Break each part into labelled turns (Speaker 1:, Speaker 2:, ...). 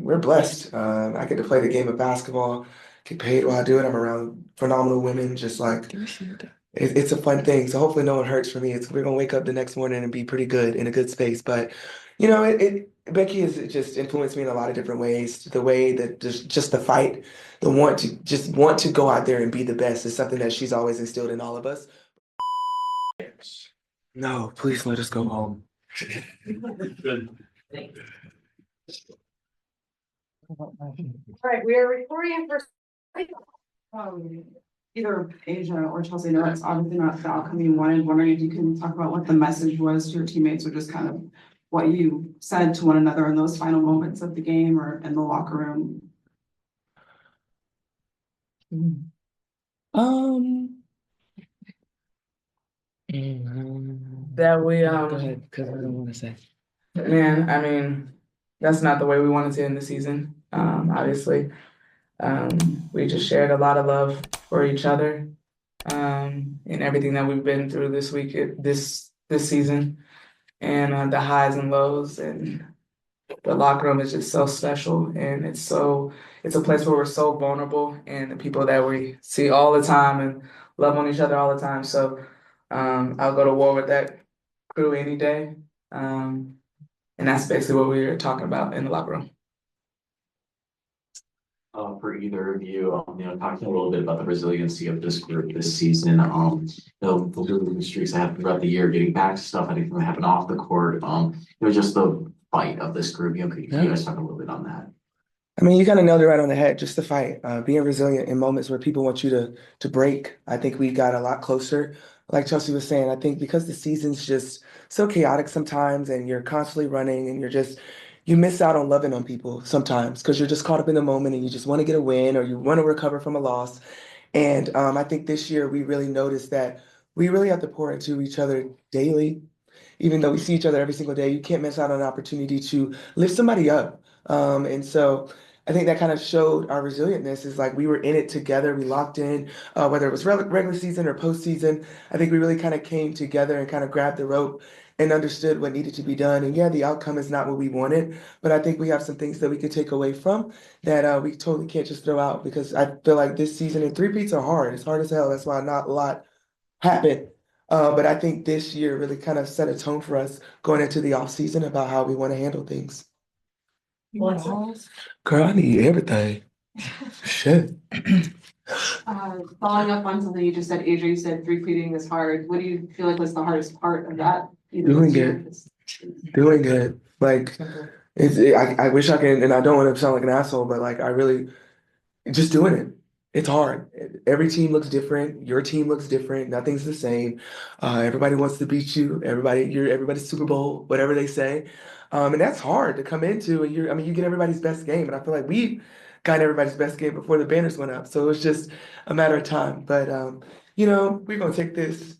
Speaker 1: We're blessed. I get to play the game of basketball, get paid while I do it. I'm around phenomenal women, just like it's a fun thing. So hopefully no one hurts for me. We're gonna wake up the next morning and be pretty good in a good space. But Becky has just influenced me in a lot of different ways. The way that just the fight, the want to go out there and be the best is something that she's always instilled in all of us. No, please let us go home.
Speaker 2: All right, we are recording for um, either Asia or Chelsea. No, it's obviously not the outcome you wanted. Wondering if you can talk about what the message was to your teammates, or just kind of what you said to one another in those final moments of the game or in the locker room.
Speaker 3: Um, that we
Speaker 1: Go ahead, because I don't want to say.
Speaker 3: man, I mean, that's not the way we wanted to end the season. Obviously. We just shared a lot of love for each other. And everything that we've been through this week, this season, and the highs and lows, and the locker room is just so special, and it's a place where we're so vulnerable, and the people that we see all the time and love on each other all the time. So I'll go to war with that crew any day. And that's basically what we were talking about in the locker room.
Speaker 4: For either of you, talking a little bit about the resiliency of this group this season. The losing streaks that happened throughout the year, getting back to stuff, I think that happened off the court. Just the fight of this group. Could you guys talk a little bit on that?
Speaker 1: I mean, you kind of nailed it right on the head, just the fight, being resilient in moments where people want you to break. I think we got a lot closer. Like Chelsea was saying, I think because the season's just so chaotic sometimes and you're constantly running and you miss out on loving on people sometimes because you're just caught up in the moment and you just want to get a win or you want to recover from a loss. And I think this year we really noticed that we really have to pour into each other daily. Even though we see each other every single day, you can't miss out on an opportunity to lift somebody up. And so I think that kind of showed our resilientness is like we were in it together. We locked in, whether it was regular season or postseason. I think we really kind of came together and kind of grabbed the rope and understood what needed to be done. And yeah, the outcome is not what we wanted, but I think we have some things that we could take away from that we totally can't just throw out because I feel like this season and three-peats are hard. It's hard as hell. That's why not a lot happened. But I think this year really kind of set a tone for us going into the off season about how we want to handle things. Girl, I need everything. Shit.
Speaker 2: Following up on something you just said, Asia, you said three-peating is hard. What do you feel like was the hardest part of that?
Speaker 1: Doing it. Doing it. Like, I wish I can, and I don't want to sound like an asshole, but like, I really, just doing it. It's hard. Every team looks different. Your team looks different. Nothing's the same. Everybody wants to beat you. You're everybody's Super Bowl, whatever they say. And that's hard to come into. And I mean, you get everybody's best game. And I feel like we got everybody's best game before the banners went up. So it was just a matter of time. But we're gonna take this.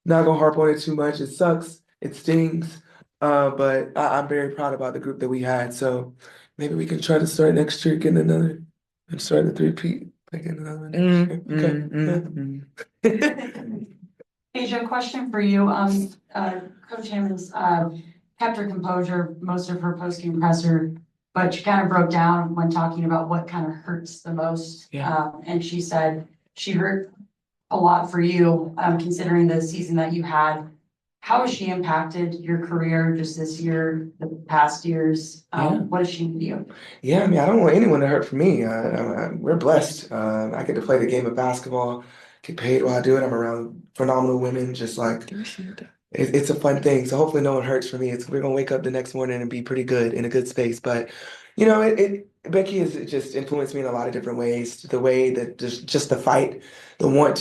Speaker 1: Not gonna harp on it too much. It sucks. It stings. But I'm very proud about the group that we had. So maybe we can try to start next year getting another and start a three-peat. Again, another one next year. Okay.
Speaker 5: Asia, question for you. Coach Hammond's kept her composure most of her post-game presser, but she kind of broke down when talking about what kind of hurts the most.
Speaker 1: Yeah.
Speaker 5: And she said she hurt a lot for you, considering the season that you had. How has she impacted your career just this year, the past years? What has she to you?
Speaker 1: Yeah, I mean, I don't want anyone to hurt for me. We're blessed. I get to play the game of basketball, get paid while I do it. I'm around phenomenal women, just like it's a fun thing. So hopefully no one hurts for me. We're gonna wake up the next morning and be pretty good in a good space. But Becky has just influenced me in a lot of different ways. The way that just the fight, the want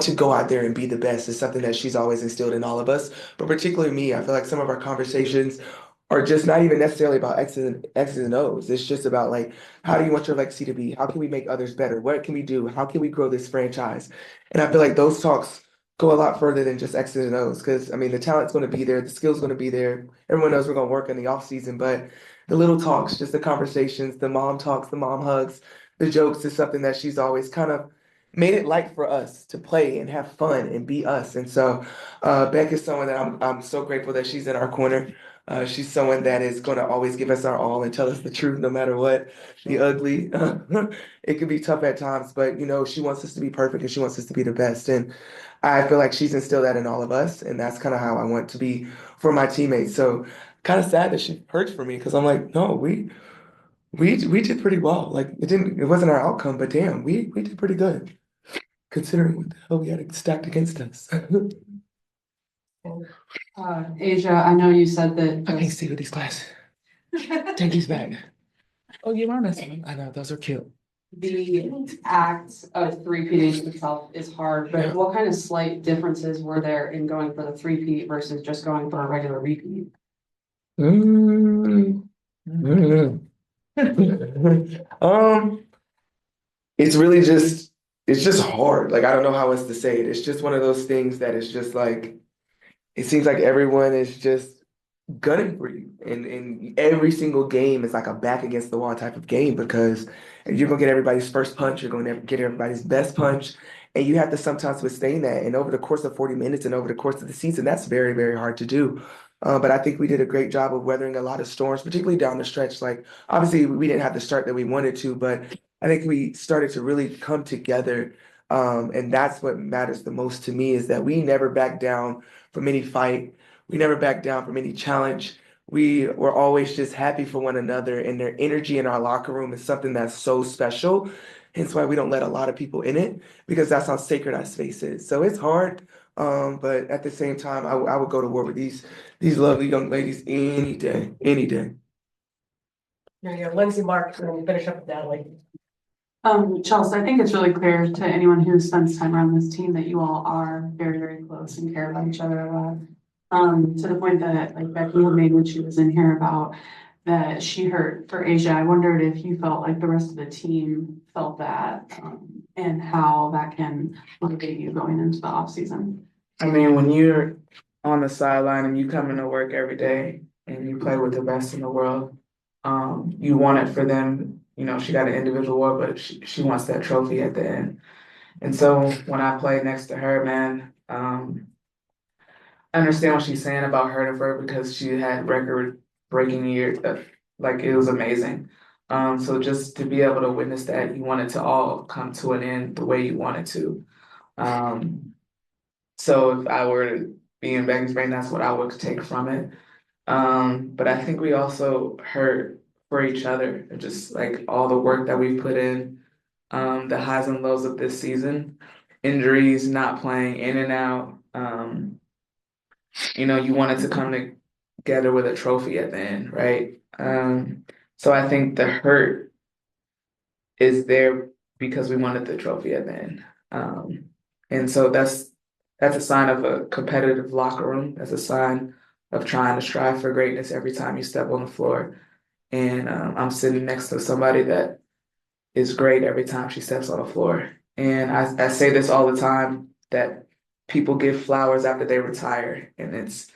Speaker 1: to go out there and be the best is something that she's always instilled in all of us. But particularly me, I feel like some of our conversations are just not even necessarily about X's and O's. It's just about like, how do you want your legacy to be? How can we make others better? What can we do? How can we grow this franchise? And I feel like those talks go a lot further than just X's and O's because I mean the talent's going to be there, the skill's going to be there. Everyone knows we're going to work in the off season, but the little talks, just the conversations, the mom talks, the mom hugs, the jokes is something that she's always kind of made it like for us to play and have fun and be us. And so Beck is someone that I'm so grateful that she's in our corner. She's someone that is going to always give us our all and tell us the truth no matter what. The ugly, it can be tough at times, but she wants us to be perfect and she wants us to be the best. And I feel like she's instilled that in all of us, and that's kind of how I want to be for my teammates. So kind of sad that she hurts for me because I'm like, no, we did pretty well. Like it wasn't our outcome, but damn, we did pretty good considering what the hell we had stacked against us.
Speaker 2: Asia, I know you said
Speaker 1: I can't
Speaker 2: that
Speaker 1: see with these glasses. Take these back.
Speaker 3: Oh, you want us?
Speaker 1: I know those are cute.
Speaker 2: the act of three-peating itself is hard,
Speaker 1: Yeah.
Speaker 2: but what kind of slight differences were there in going for the three-peat versus just going for a regular repeat?
Speaker 1: Mm. Mm. It's really it's just hard. Like I don't know how else to say it. It's just one of those things that is just like it seems like everyone is just gunning for you. And every single game is like a back against the wall type of game because you're gonna get everybody's first punch, you're gonna get everybody's best punch, and you have to sometimes sustain that. And over the course of 40 minutes and over the course of the season, that's very, very hard to do. But I think we did a great job of weathering a lot of storms, particularly down the stretch. Like obviously we didn't have the start that we wanted to, but I think we started to really come together. And that's what matters the most to me is that we never back down from any fight. We never backed down from any challenge. We were always just happy for one another, and their energy in our locker room is something that's so special. Hence why we don't let a lot of people in it because that's how sacred our space is. So it's hard, but at the same time, I would go to war with these lovely young ladies any day, any day.
Speaker 6: There you go, Lindsay, Mark, and then we'll finish up with Natalie.
Speaker 2: Chelsea, I think it's really clear to anyone who spends time around this team that you all are very, very close and care about each other a lot. To the point that like Becky had made when she was in here about that she hurt for Asia. I wondered if you felt like the rest of the team felt that, and how that can motivate you going into the off season.
Speaker 3: I mean, when you're on the sideline and you come into work every day and you play with the best in the world, you want it for them. She got an individual award, but she wants that trophy at the end. And so when I play next to her, man, I understand what she's saying about her because she had record-breaking years. Like it was amazing. So just to be able to witness that, you want it to all come to an end the way you want it to. So if I were to be in Becky's brain, that's what I would take from it. But I think we also hurt for each other, just like all the work that we put in, the highs and lows of this season, injuries, not playing in and out. You wanted to come together with a trophy at the end, right? So I think the hurt is there because we wanted the trophy at the end. And so that's a sign of a competitive locker room. That's a sign of trying to strive for greatness every time you step on the floor. And I'm sitting next to somebody that is great every time she steps on the floor. And I say this all the time that people give flowers after they retire, and it's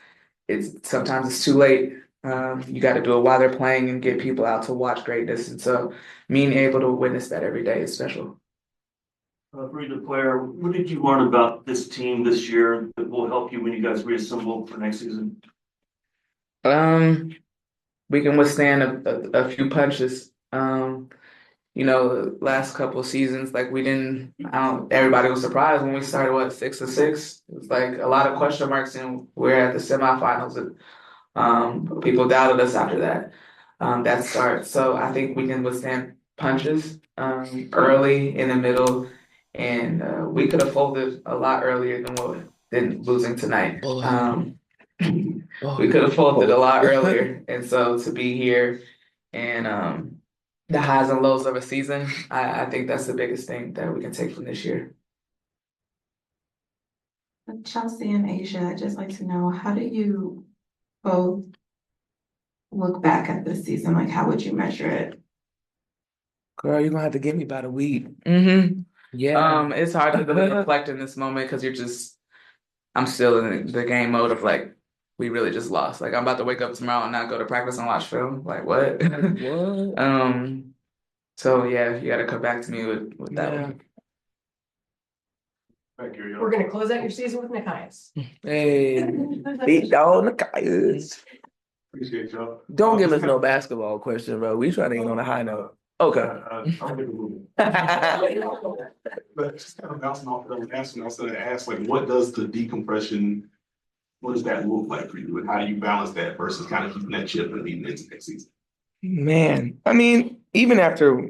Speaker 3: sometimes it's too late. You got to do it while they're playing and get people out to watch greatness. And so being able to witness that every day is special.
Speaker 7: For the player, what did you learn about this team this year that will help you when you guys reassemble for next season?
Speaker 3: We can withstand a few punches. The last couple of seasons, like everybody was surprised when we started, 6-6? It was like a lot of question marks, and we're at the semifinals, and people doubted us after that start. So I think we can withstand punches early, in the middle, and we could have folded a lot earlier than losing tonight. We could have folded a lot earlier, and so to be here and the highs and lows of a season, I think that's the biggest thing that we can take from this year.
Speaker 8: Chelsea and Asia, I'd just like to know, how do you both look back at this season? Like, how would you measure it?
Speaker 1: Girl, you're gonna have to give me about a week.
Speaker 3: Mm-hmm.
Speaker 1: Yeah.
Speaker 3: It's hard to really reflect in this moment because I'm still in the game mode of like, we really just lost. Like I'm about to wake up tomorrow and not go to practice and watch film. Like what?
Speaker 1: What?
Speaker 3: So yeah, you gotta come back to me with that
Speaker 1: Yeah.
Speaker 3: one.
Speaker 6: We're gonna close out your season with Nikias.
Speaker 1: Hey, beat down the Cayuse.
Speaker 9: Appreciate y'all.
Speaker 1: Don't give us no basketball question, bro. We trying to get on a high note. Okay.
Speaker 9: I'll get a movie. But just kind of bouncing off of the answer, I was gonna ask, like, what does the decompression, what does that look like for you? And how do you balance that versus kind of keeping that chip and leading into next season?
Speaker 1: Man, I mean, even after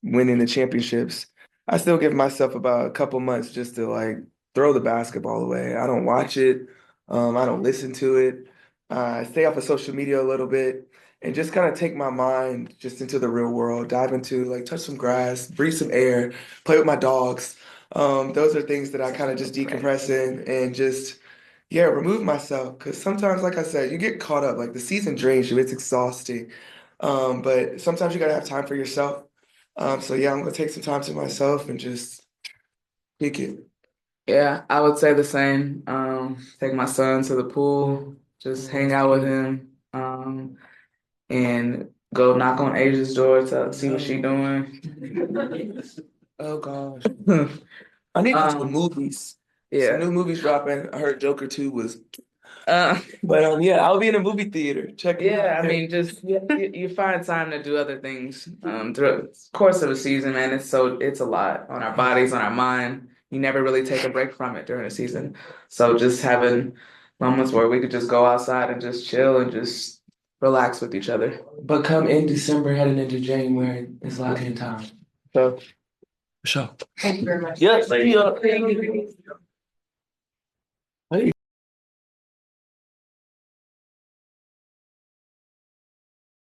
Speaker 1: winning the championships, I still give myself about a couple months just to like throw the basketball away. I don't watch it. I don't listen to it. I stay off of social media a little bit and just kind of take my mind just into the real world, dive into like touch some grass, breathe some air, play with my dogs. Those are things that I kind of just decompress in and just, yeah, remove myself. Because sometimes, like I said, you get caught up. Like the season drains you, it's exhausting. But sometimes you gotta have time for yourself. So yeah, I'm gonna take some time to myself and just kick it.
Speaker 3: Yeah, I would say the same. Take my son to the pool, just hang out with him, and go knock on Asia's door to see what she doing.
Speaker 1: Oh gosh. I need to go to the movies. Some
Speaker 3: Yeah.
Speaker 1: new movies dropping. I heard Joker 2 was,
Speaker 3: Uh,
Speaker 1: but yeah, I'll be in a movie theater. Check it
Speaker 3: yeah,
Speaker 1: out.
Speaker 3: I mean, just you find time to do other things throughout the course of a season, man. It's a lot on our bodies, on our mind. You never really take a break from it during the season. So just having moments where we could just go outside and just chill and just relax with each other.
Speaker 1: But come in December, heading into January, it's lock in time.
Speaker 3: So
Speaker 1: For sure.
Speaker 6: Thank you very much.
Speaker 1: Yes, see ya.
Speaker 6: Thank you.